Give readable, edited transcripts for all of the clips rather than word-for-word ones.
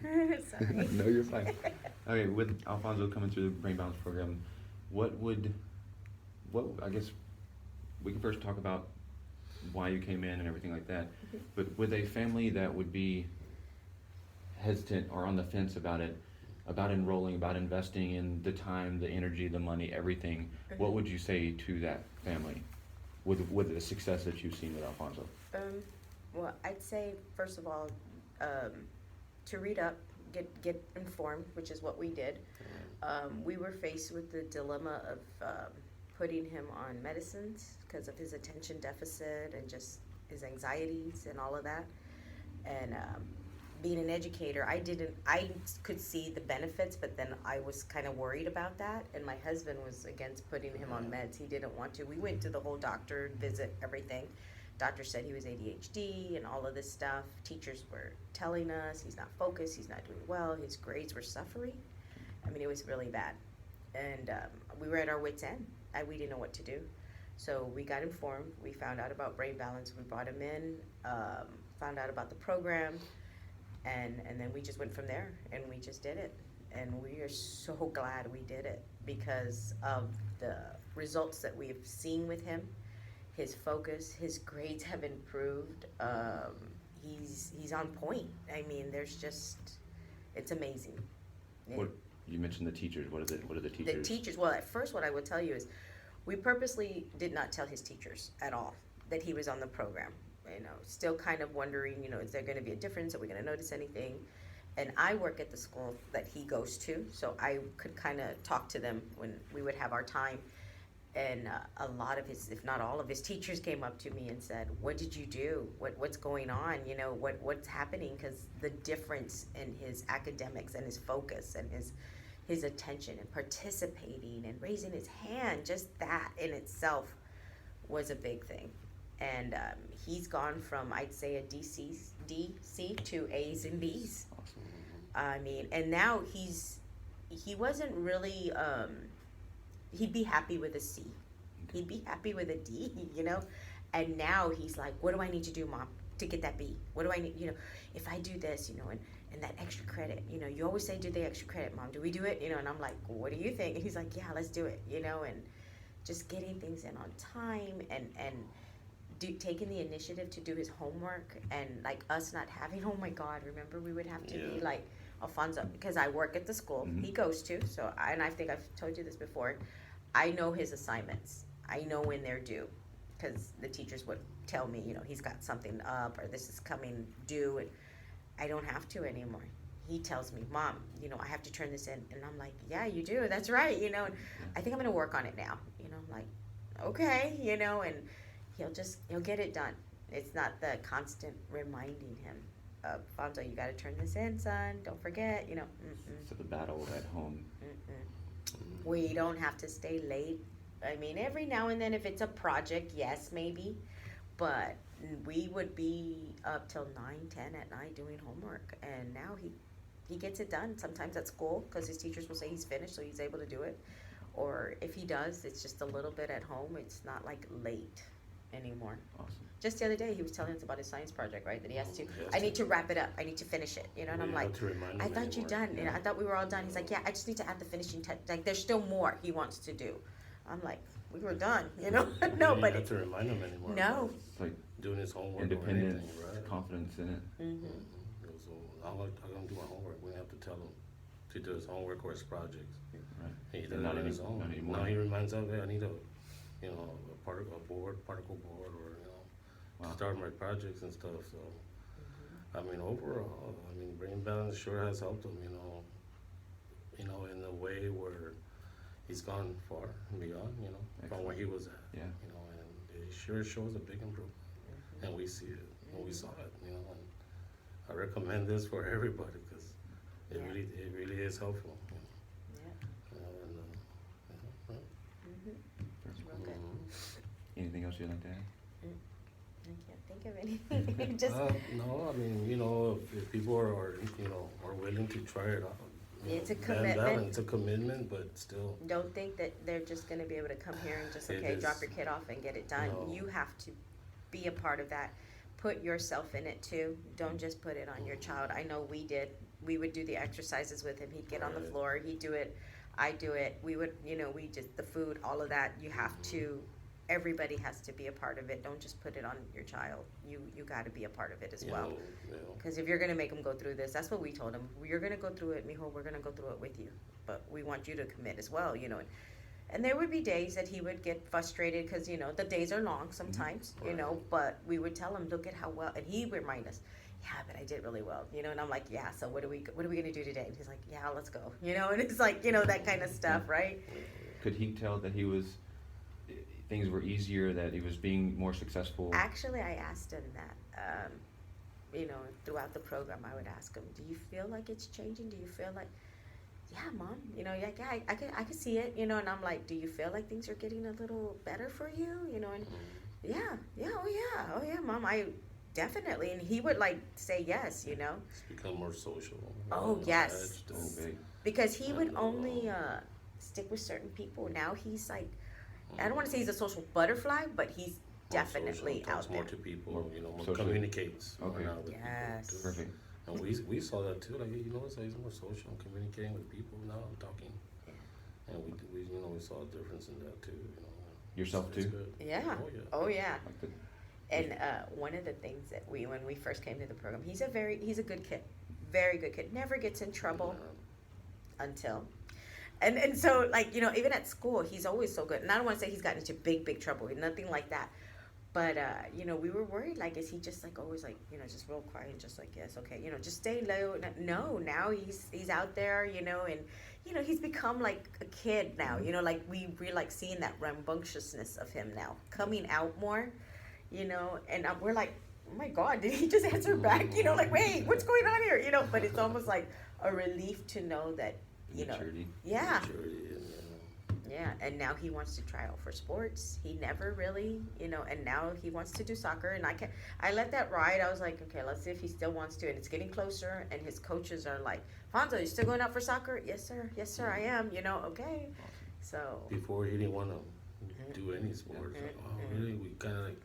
Sorry. No, you're fine. Okay, with Alfonso coming through the Brain Balance program, what would, what, I guess, we can first talk about why you came in and everything like that, but with a family that would be hesitant or on the fence about it, about enrolling, about investing in the time, the energy, the money, everything, what would you say to that family with the success that you've seen with Alfonso? Well, I'd say first of all, to read up, get informed, which is what we did. We were faced with the dilemma of putting him on medicines because of his attention deficit and just his anxieties and all of that. And being an educator, I could see the benefits, but then I was kind of worried about that. And my husband was against putting him on meds. He didn't want to. We went to the whole doctor visit, everything. Doctor said he was ADHD and all of this stuff. Teachers were telling us he's not focused, he's not doing well, his grades were suffering. I mean, it was really bad. And we were at our wits' end. We didn't know what to do. So we got informed. We found out about Brain Balance. We brought him in, found out about the program, and then we just went from there, and we just did it. And we are so glad we did it because of the results that we've seen with him. His focus, his grades have improved. He's on point. I mean, it's amazing. What, you mentioned the teachers. What are the teachers? The teachers. Well, at first, what I would tell you is, we purposely did not tell his teachers at all that he was on the program. Still kind of wondering, is there going to be a difference? Are we going to notice anything? And I work at the school that he goes to, so I could kind of talk to them when we would have our time. And a lot of his, if not all of his teachers came up to me and said, what did you do? What's going on? What's happening? Because the difference in his academics and his focus and his attention and participating and raising his hand, just that in itself was a big thing. And he's gone from, I'd say, a DC to A's and B's. Awesome. I mean, and now he wasn't really, he'd be happy with a C. He'd be happy with a D, And now he's like, what do I need to do, Mom, to get that B? What do I need, if I do this, and that extra credit, you always say, do the extra credit, Mom, do we do it? And I'm like, what do you think? And he's like, yeah, let's do it, and just getting things in on time and taking the initiative to do his homework, and like us not having, oh my God, remember we would have to be like, Alfonso, because I work at the school he goes to, so and I think I've told you this before, I know his assignments. I know when they're due, because the teachers would tell me, he's got something up or this is coming due, and I don't have to anymore. He tells me, Mom, I have to turn this in, and I'm like, yeah, you do. That's right, and I think I'm gonna work on it now. I'm like, okay, and he'll get it done. It's not the constant reminding him. Fonzo, you got to turn this in, son. Don't forget, So the battle at home. We don't have to stay late. I mean, every now and then if it's a project, yes, maybe. But we would be up till 9, 10 at night doing homework. And now he gets it done sometimes at school because his teachers will say he's finished, so he's able to do it. Or if he does, it's just a little bit at home. It's not like late anymore. Awesome. Just the other day, he was telling us about his science project, right? That he has to, I need to wrap it up. I need to finish it, And I'm like, I thought you done. I thought we were all done. He's like, yeah, I just need to add the finishing touch. Like, there's still more he wants to do. I'm like, we were done, No, but you don't have to remind him anymore. No. It's like Doing his homework. independence, or anything, right? confidence in it. So I'm gonna do my homework. We have to tell him to do his homework or his projects. Right. He does Not it on his any- own. not anymore. Now he reminds us, I need a particle board, or Wow. to start my projects and stuff. So I mean, overall, Brain Balance sure has helped him. In a way where he's gone far and beyond. From where he was at. Yeah. And it sure shows a big improvement, and we see it, and we saw it. And I recommend this for everybody because it really is helpful. Real good. Anything else you'd like to add? I can't think of anything. Just No, if people are willing to try it out. It's a Brain commitment. Balance, it's a commitment, but still. Don't think that they're just going to be able to come here and just, It okay, is. drop your kid off and get it done. No. You have to be a part of that. Put yourself in it too. Don't just put it on your child. I know we did. we would do the exercises with him. He'd get on the Right. floor, he'd do it, I do it. We would, we just, the food, all of that, you have to, everybody has to be a part of it. Don't just put it on your child. You got to be a part of it as well. Because if you're going to make them go through this, that's what we told him. You're going to go through it, mijo, we're going to go through it with you. But we want you to commit as well, And there would be days that he would get frustrated because, the days are long sometimes, but we would tell him, look at how well, and he would remind us, yeah, but I did really well, and I'm like, yeah, so what are we going to do today? And he's like, yeah, let's go, and it's like, that kind of stuff, right? Could he tell that things were easier, that he was being more successful? Actually, I asked him that, throughout the program, I would ask him, do you feel like it's changing? Do you feel like, yeah, Mom, like, yeah, I could see it, and I'm like, do you feel like things are getting a little better for you, and oh yeah, Mom, I definitely, and he would like say yes, It's become more social. Oh, yes. Big. Because he would only stick with certain people. Now he's like, I don't want to say he's a social butterfly, but he's definitely social, out there. more to people, more social. communicates. Okay. More now with Yes. people, too. Perfect. And we saw that too. Like, so he's more social, communicating with people now, and talking. And we saw a difference in that too. Yourself It's too? good. Yeah. Oh yeah. Oh yeah. Like the, And one of the things that when we first came to the program, he's a good kid, very good kid. Never gets in trouble until, and so like even at school, he's always so good. And I don't want to say he's gotten into big trouble, nothing like that. But we were worried, like, is he just like always like just real quiet and just like, yes, okay, just stay low. No, now he's out there, and he's become like a kid now. Like we're like seeing that rambunctiousness of him now coming out more. And we're like, oh my God, did he just answer back? Like, wait, what's going on here? But it's almost like a relief to know that, maturity. yeah, Maturity, yeah. And now he wants to try out for sports. He never really, and now he wants to do soccer. And I let that ride. I was like, okay, let's see if he still wants to. And it's getting closer. And his coaches are like, Fonzo, you still going out for soccer? Yes, sir, I am. Okay. So. Before he didn't want to do any sports. Really, we kind of like.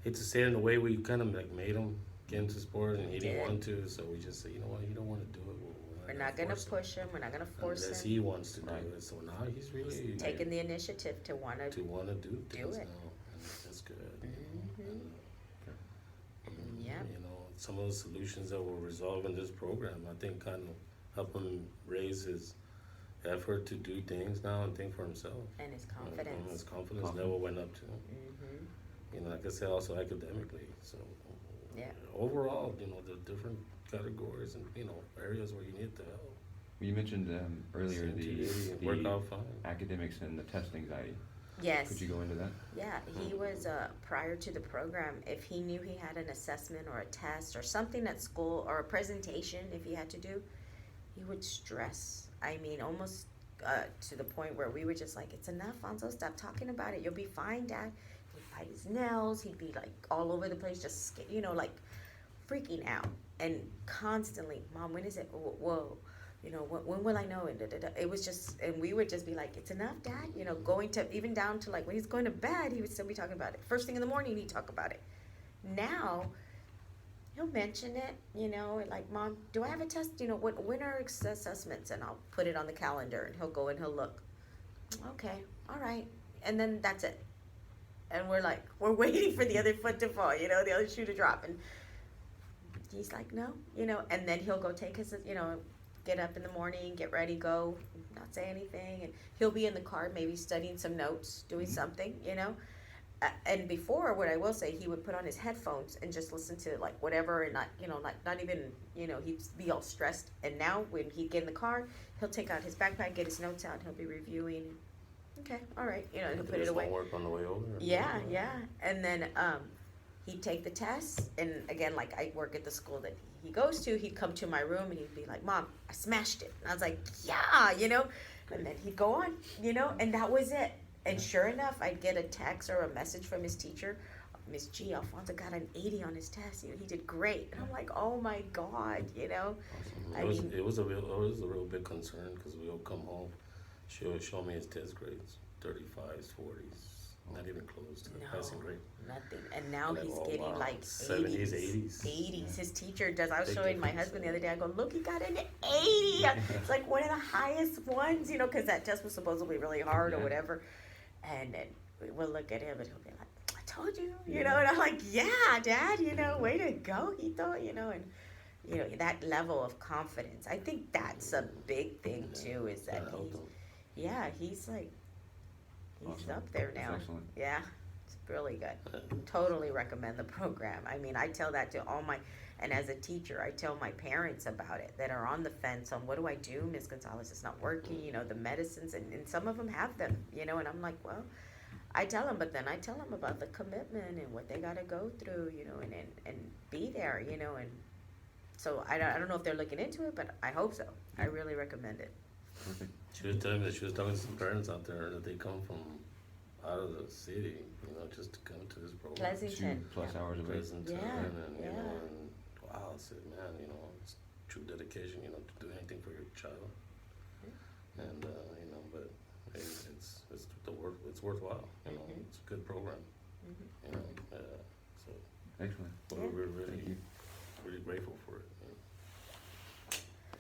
Hate to say it in a way, we kind of like made him get into sports, and he didn't want to, so we just said, you know what, you don't want to do it. We're not gonna push him. We're not gonna force unless him. he wants to do Right. it. So now he's really Taking the initiative to wanna do things it. now, and that's good. Yeah. Some of the solutions that were resolved in this program, I think, kind of help him raise his effort to do things now and think for himself. And his confidence. His confidence level went up too. Like I said, also academically. So Yeah. overall, the different categories and areas where you need the help. You mentioned earlier work the out fine. academics and the test anxiety. Yes. Could you go into that? Yeah, he was prior to the program, if he knew he had an assessment or a test or something at school or a presentation if he had to do, he would stress. I mean, almost to the point where we were just like, it's enough, Alonso, stop talking about it. You'll be fine, Dad. He'd bite his nails. He'd be like all over the place, just, like freaking out and constantly, Mom, when is it? Whoa. When will I know? And it was just, and we would just be like, it's enough, Dad. Going to, even down to like when he's going to bed, he would still be talking about it. First thing in the morning, he'd talk about it. Now, he'll mention it, like, Mom, do I have a test? When are assessments? And I'll put it on the calendar and he'll go and he'll look. Okay, all right. And then that's it. And we're waiting for the other foot to fall, the other shoe to drop. And he's like, no, and then he'll go take his, get up in the morning, get ready, go, not say anything, and he'll be in the car maybe studying some notes, doing something, and before, what I will say, he would put on his headphones and just listen to like whatever, and not, not even, he'd be all stressed. And now when he'd get in the car, he'll take out his backpack, get his notes out, and he'll be reviewing. Okay, all right, and he'll put it away. Work on the way over. Yeah, and then he'd take the tests, and again, like I work at the school that he goes to, he'd come to my room and he'd be like, Mom, I smashed it. And I was like, yeah, and then he'd go on, and that was it. And sure enough, I'd get a text or a message from his teacher, Miss G, Alfonso got an 80 on his test. He did great. And I'm like, oh my God, Awesome. It was a real big concern because we'll come home, she'll show me his test grades, 35s, 40s, Not even close to the No. passing grade. Nothing. And now Like, he's oh, getting wow. like 70s, 80s. 80s. His teacher does. I was Big showing my difference. husband the other day. I go, look, he got an 80. It's like one of the highest ones, you know, because that test was supposedly really hard or Yeah. whatever. And then we'll look at him and he'll be like, I told you, you Yeah. know. And I'm like, yeah, Dad, you know, way to go, Hutto, you know. And you know, that level of confidence. I think that's a big thing too. Is that helped he's, him. he's like, he's Awesome. up there That's now. excellent. Yeah, it's really good. Totally recommend the program. I mean, I tell that to all my, and as a teacher, I tell my parents about it that are on the fence on what do I do, Ms. Gonzalez, it's not working, you know, the medicines, and some of them have them, you know, and I'm like, well, I tell them, but then I tell them about the commitment and what they gotta go through, you know, and be there, you know, and so I don't know if they're looking into it, but I hope so. I really recommend it. Perfect. She was telling me that she was talking to some parents out there that they come from out of the city, you know, just to come to this program. Pleasanton. 2+ hours away. Pleasanton, Yeah, and you yeah. know, and wow, I said, man, you know, it's true dedication, you know, to do anything for your child, and you know, but it's the work, it's worthwhile, you know, Mhm. it's a good program, Mhm. you know, so Excellent. we're Thank you. really grateful for it.